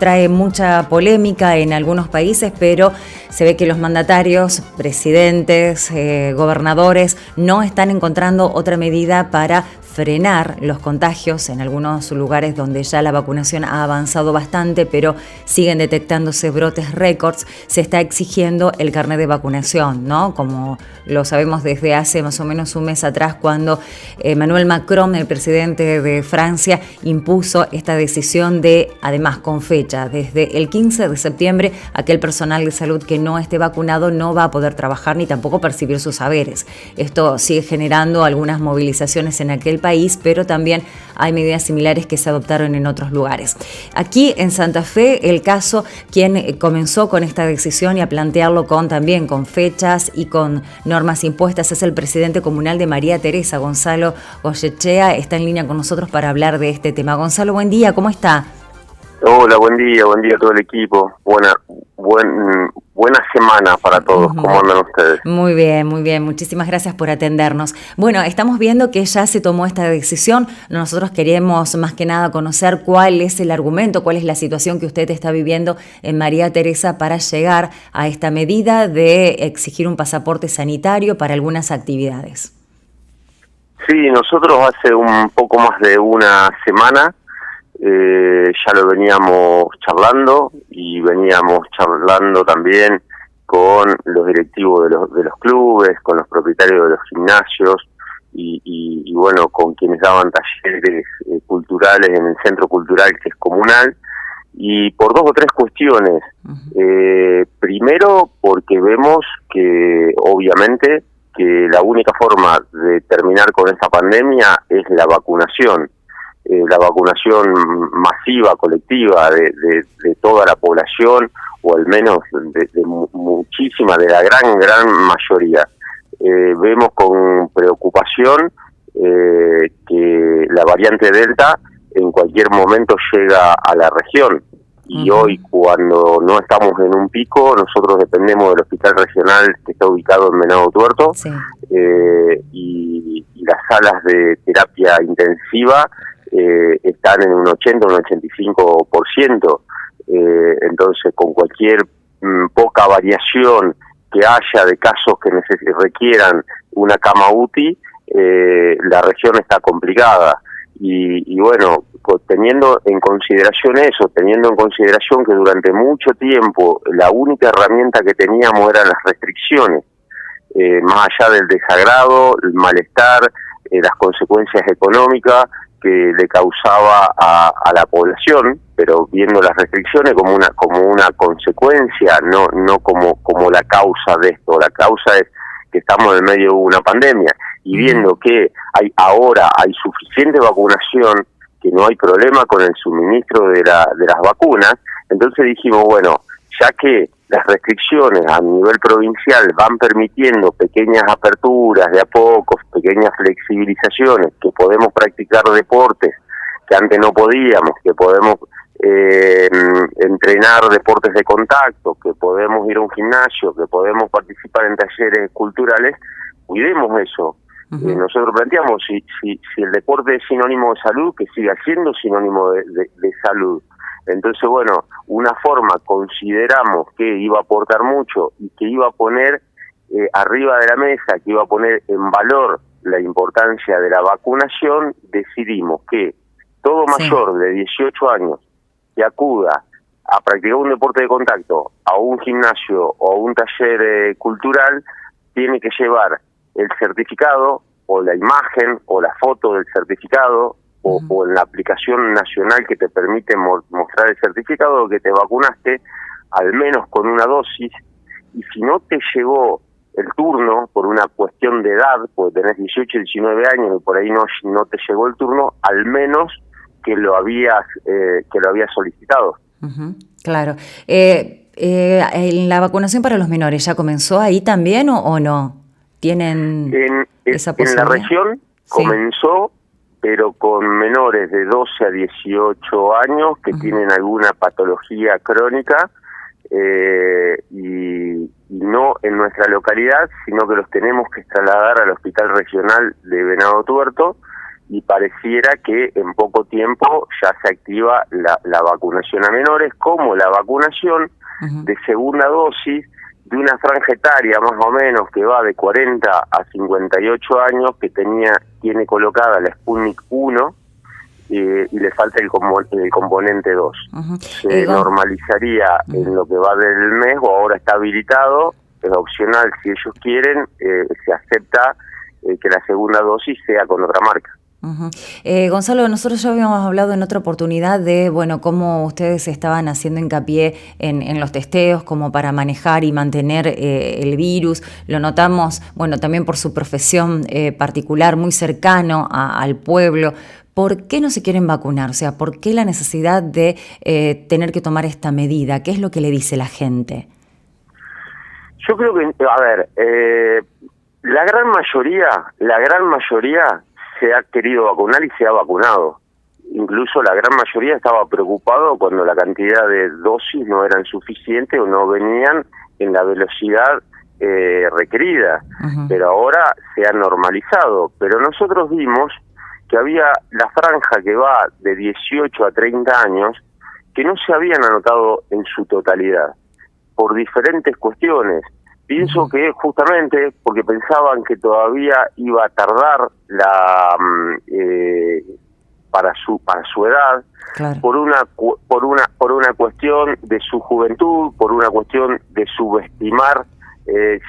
trae mucha polémica en algunos países, pero se ve que los mandatarios, presidentes, gobernadores no están encontrando otra medida para frenar los contagios en algunos lugares donde ya la vacunación ha avanzado bastante, pero siguen detectándose brotes récords. Se está exigiendo el carnet de vacunación, ¿no? Como lo sabemos desde hace más o menos un mes atrás, cuando Emmanuel Macron, el presidente de Francia, impuso esta decisión de, además con fecha, desde el 15 de septiembre, aquel personal de salud que no esté vacunado no va a poder trabajar ni tampoco percibir sus saberes. Esto sigue generando algunas movilizaciones en aquel país, pero también hay medidas similares que se adoptaron en otros lugares. Aquí en Santa Fe, el caso, quien comenzó con esta decisión y a plantearlo también con fechas y con normas impuestas, es el presidente comunal de María Teresa, Gonzalo Goyechea. Está en línea con nosotros para hablar de este tema. Gonzalo, buen día, ¿cómo está? Hola, buen día a todo el equipo. Buena semana para todos. ¿Cómo andan ustedes? Muy bien. Muchísimas gracias por atendernos. Bueno, estamos viendo que ya se tomó esta decisión. Nosotros queremos más que nada conocer cuál es el argumento, cuál es la situación que usted está viviendo en María Teresa para llegar a esta medida de exigir un pasaporte sanitario para algunas actividades. Sí, nosotros hace un poco más de una semana ya lo veníamos charlando y veníamos charlando también con los directivos de los clubes, con los propietarios de los gimnasios y bueno, con quienes daban talleres culturales en el centro cultural que es comunal, y por dos o tres cuestiones. Primero, porque vemos que obviamente que la única forma de terminar con esta pandemia es la vacunación masiva, colectiva de toda la población, o al menos de muchísima, de la gran mayoría. Vemos con preocupación que la variante Delta en cualquier momento llega a la región, y hoy, cuando no estamos en un pico, nosotros dependemos del hospital regional que está ubicado en Venado Tuerto, sí. Y las salas de terapia intensiva están en un 80 o un 85%, entonces con cualquier poca variación que haya de casos que requieran una cama UTI, la región está complicada. Y bueno, teniendo en consideración eso, teniendo en consideración que durante mucho tiempo la única herramienta que teníamos eran las restricciones, más allá del desagrado, el malestar, las consecuencias económicas que le causaba a la población, pero viendo las restricciones como una consecuencia, no como la causa de esto. La causa es que estamos en medio de una pandemia, y viendo que ahora hay suficiente vacunación, que no hay problema con el suministro de las vacunas, entonces dijimos, bueno, ya que las restricciones a nivel provincial van permitiendo pequeñas aperturas de a poco, pequeñas flexibilizaciones, que podemos practicar deportes que antes no podíamos, que podemos entrenar deportes de contacto, que podemos ir a un gimnasio, que podemos participar en talleres culturales, cuidemos eso. Nosotros planteamos, si el deporte es sinónimo de salud, que siga siendo sinónimo de salud. Entonces, bueno, una forma, consideramos que iba a aportar mucho y que iba a poner arriba de la mesa, que iba a poner en valor la importancia de la vacunación, decidimos que todo mayor de 18 años que acuda a practicar un deporte de contacto, a un gimnasio o a un taller cultural, tiene que llevar el certificado o la imagen o la foto del certificado, o en la aplicación nacional que te permite mostrar el certificado de que te vacunaste, al menos con una dosis. Y si no te llegó el turno por una cuestión de edad, porque tenés 18 y 19 años y por ahí no te llegó el turno, al menos que lo habías solicitado. Claro. ¿La vacunación para los menores ya comenzó ahí también o no? ¿Tienen esa posibilidad? En la región comenzó, pero con menores de 12 a 18 años que tienen alguna patología crónica, y no en nuestra localidad, sino que los tenemos que trasladar al hospital regional de Venado Tuerto, y pareciera que en poco tiempo ya se activa la vacunación a menores, como la vacunación de segunda dosis de una franja etaria más o menos que va de 40 a 58 años, que tiene colocada la Sputnik 1 y le falta el componente 2. Se normalizaría en lo que va del mes, o ahora está habilitado, es opcional si ellos quieren, se acepta que la segunda dosis sea con otra marca. Gonzalo, nosotros ya habíamos hablado en otra oportunidad de, bueno, cómo ustedes estaban haciendo hincapié en los testeos como para manejar y mantener el virus. Lo notamos, bueno, también por su profesión particular, muy cercano al pueblo. ¿Por qué no se quieren vacunar? O sea, ¿por qué la necesidad de tener que tomar esta medida? ¿Qué es lo que le dice la gente? Yo creo que, a ver, la gran mayoría se ha querido vacunar y se ha vacunado. Incluso la gran mayoría estaba preocupado cuando la cantidad de dosis no eran suficientes o no venían en la velocidad requerida. Pero ahora se ha normalizado. Pero nosotros vimos que había la franja que va de 18 a 30 años que no se habían anotado en su totalidad, por diferentes cuestiones. Pienso que justamente porque pensaban que todavía iba a tardar para su edad, claro, por una cuestión de su juventud, por una cuestión de subestimar.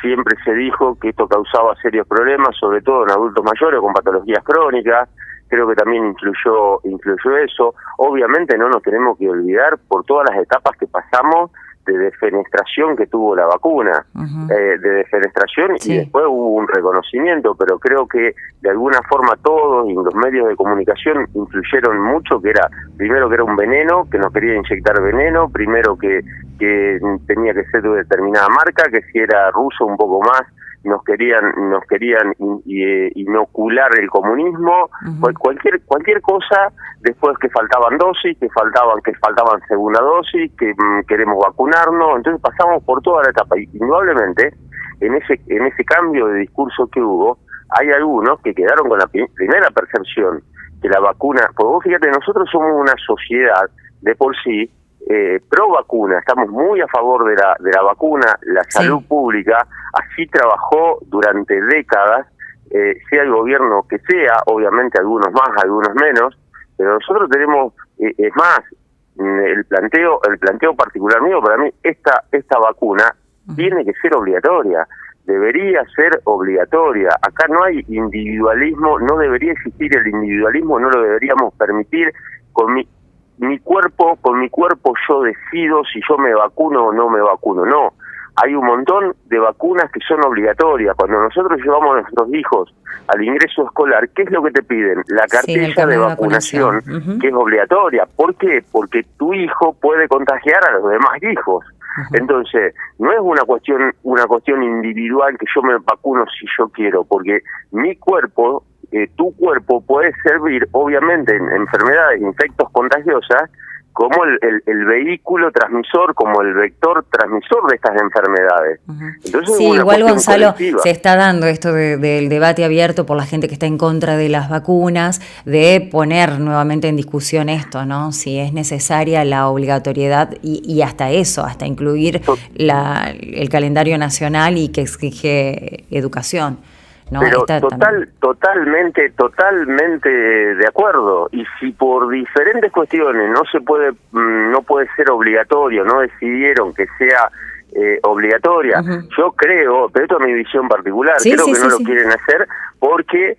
Siempre se dijo que esto causaba serios problemas, sobre todo en adultos mayores con patologías crónicas. Creo que también influyó eso. Obviamente no nos tenemos que olvidar por todas las etapas que pasamos de defenestración que tuvo la vacuna, de defenestración, sí, y después hubo un reconocimiento, pero creo que de alguna forma todos y los medios de comunicación influyeron mucho, primero que era un veneno, que nos quería inyectar veneno, primero que tenía que ser de determinada marca, que si era ruso un poco más, nos querían inocular el comunismo, cualquier cosa. Después que faltaban dosis, que faltaban segunda dosis, que queremos vacunarnos. Entonces pasamos por toda la etapa y indudablemente en ese cambio de discurso que hubo, hay algunos que quedaron con la primera percepción que la vacuna, porque vos fíjate, nosotros somos una sociedad de por sí pro vacuna, estamos muy a favor de la vacuna, la salud pública, así trabajó durante décadas, sea el gobierno que sea, obviamente algunos más, algunos menos, pero nosotros tenemos, es más, el planteo particular mío, para mí esta vacuna tiene que ser obligatoria, debería ser obligatoria. Acá no hay individualismo, no debería existir el individualismo, no lo deberíamos permitir. Con mi cuerpo yo decido si yo me vacuno o no me vacuno. No, hay un montón de vacunas que son obligatorias. Cuando nosotros llevamos a nuestros hijos al ingreso escolar, ¿qué es lo que te piden? La cartilla de vacunación, que es obligatoria. ¿Por qué? Porque tu hijo puede contagiar a los demás hijos. Entonces, no es una cuestión individual que yo me vacuno si yo quiero, porque mi cuerpo, tu cuerpo puede servir, obviamente, en enfermedades, infectos contagiosas, como el vehículo transmisor, como el vector transmisor de estas enfermedades. Entonces, sí, igual Gonzalo, se está dando esto del debate abierto por la gente que está en contra de las vacunas, de poner nuevamente en discusión esto, ¿no? Si es necesaria la obligatoriedad y hasta eso, hasta incluir el calendario nacional y que exige educación. No, pero totalmente de acuerdo. Y si por diferentes cuestiones no puede ser obligatorio, no decidieron que sea obligatoria, yo creo, pero esto es mi visión particular, creo que no lo quieren hacer porque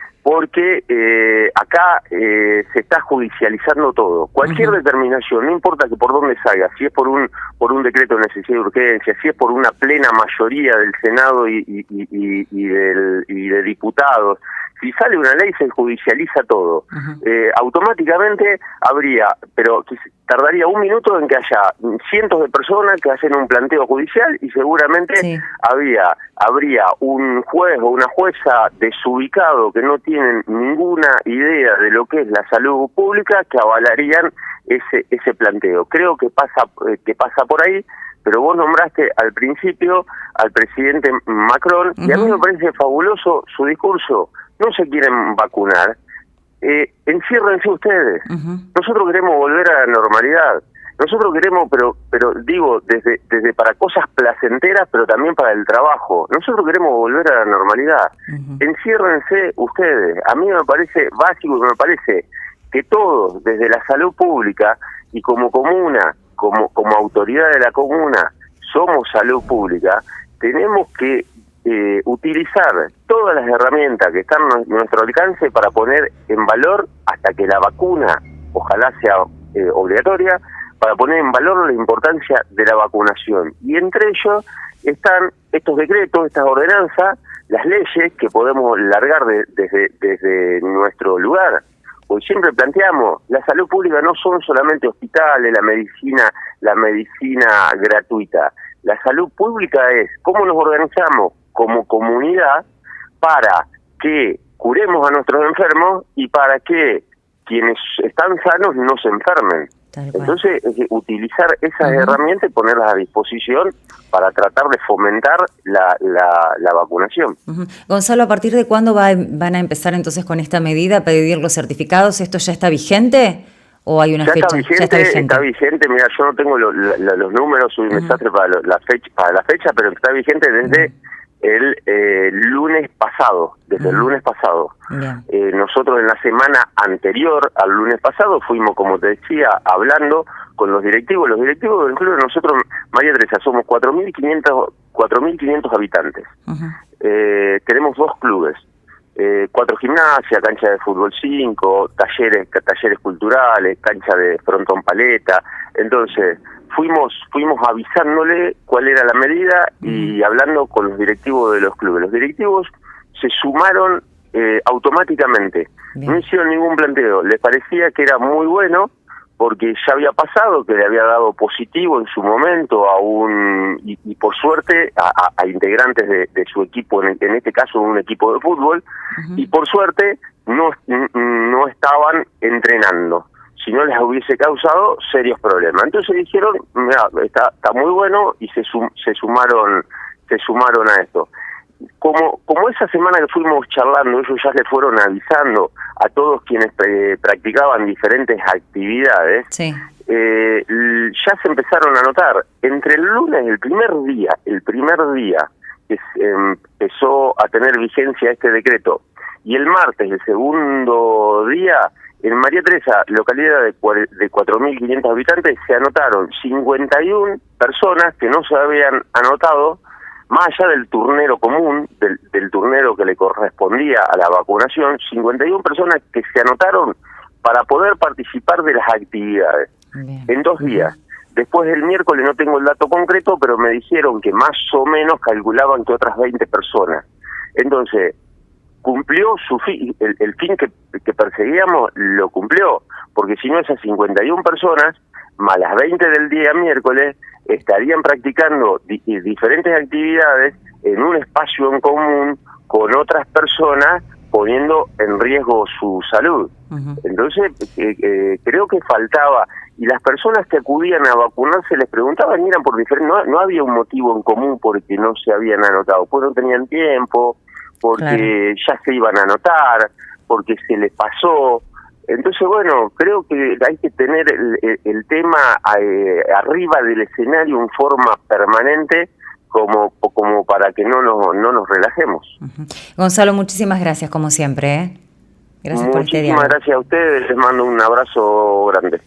acá se está judicializando todo. Cualquier determinación, no importa que por dónde salga, si es por un decreto de necesidad y urgencia, si es por una plena mayoría del Senado y de diputados, si sale una ley se judicializa todo. Automáticamente pero tardaría un minuto en que haya cientos de personas que hacen un planteo judicial y seguramente habría un juez o una jueza desubicado que no tienen ninguna idea de lo que es la salud pública que avalarían ese planteo. Creo que pasa por ahí, pero vos nombraste al principio al presidente Macron y a mí me parece fabuloso su discurso. No se quieren vacunar. enciérrense ustedes. Nosotros queremos volver a la normalidad. Nosotros queremos, pero digo, desde para cosas placenteras, pero también para el trabajo. Nosotros queremos volver a la normalidad. Enciérrense ustedes. A mí me parece básico y me parece que todos, desde la salud pública y como comuna, como autoridad de la comuna, somos salud pública, tenemos que utilizar todas las herramientas que están a nuestro alcance para poner en valor, hasta que la vacuna ojalá sea obligatoria, para poner en valor la importancia de la vacunación. Y entre ellos están estos decretos, estas ordenanzas, las leyes que podemos largar desde nuestro lugar. Hoy siempre planteamos, la salud pública no son solamente hospitales, la medicina gratuita. La salud pública es cómo nos organizamos como comunidad para que curemos a nuestros enfermos y para que quienes están sanos no se enfermen. Entonces, utilizar esas herramientas y ponerlas a disposición para tratar de fomentar la vacunación. Gonzalo, ¿a partir de cuándo van a empezar entonces con esta medida, a pedir los certificados? ¿Esto ya está vigente o hay una fecha? Ya está vigente. Mira, yo no tengo los números, soy un desastre para la fecha, pero está vigente desde el lunes pasado, el lunes pasado. Nosotros en la semana anterior al lunes pasado fuimos, como te decía, hablando con los directivos. Los directivos del club, nosotros, María Teresa, somos 4.500 habitantes. Tenemos 2 clubes, 4 gimnasias, cancha de fútbol 5, talleres culturales, cancha de frontón paleta. Entonces, fuimos avisándole cuál era la medida y hablando con los directivos de los clubes. Los directivos se sumaron automáticamente. No hicieron ningún planteo. Les parecía que era muy bueno porque ya había pasado, que le había dado positivo en su momento y por suerte a integrantes de su equipo, en este caso un equipo de fútbol, y por suerte no estaban entrenando. Si no les hubiese causado serios problemas. Entonces dijeron, mira, está muy bueno, y se sumaron a esto. Como esa semana que fuimos charlando, ellos ya le fueron avisando a todos quienes practicaban diferentes actividades, ya se empezaron a notar. Entre el lunes, el primer día que empezó a tener vigencia este decreto, y el martes, el segundo día, en María Teresa, localidad de 4.500 habitantes, se anotaron 51 personas que no se habían anotado, más allá del turnero común, del turnero que le correspondía a la vacunación, 51 personas que se anotaron para poder participar de las actividades. En 2 días. Después del miércoles no tengo el dato concreto, pero me dijeron que más o menos calculaban que otras 20 personas. Entonces, cumplió su fin, el fin que perseguíamos lo cumplió, porque si no, esas 51 personas, más las 20 del día miércoles, estarían practicando diferentes actividades en un espacio en común con otras personas, poniendo en riesgo su salud. Entonces, creo que faltaba, y las personas que acudían a vacunarse les preguntaban, eran por diferentes, no había un motivo en común porque no se habían anotado, pues no tenían tiempo, porque ya se iban a anotar, porque se les pasó. Entonces, bueno, creo que hay que tener el tema arriba del escenario en forma permanente, como para que no nos relajemos. Gonzalo, muchísimas gracias, como siempre. Gracias por este diálogo. Muchísimas gracias a ustedes, les mando un abrazo grande.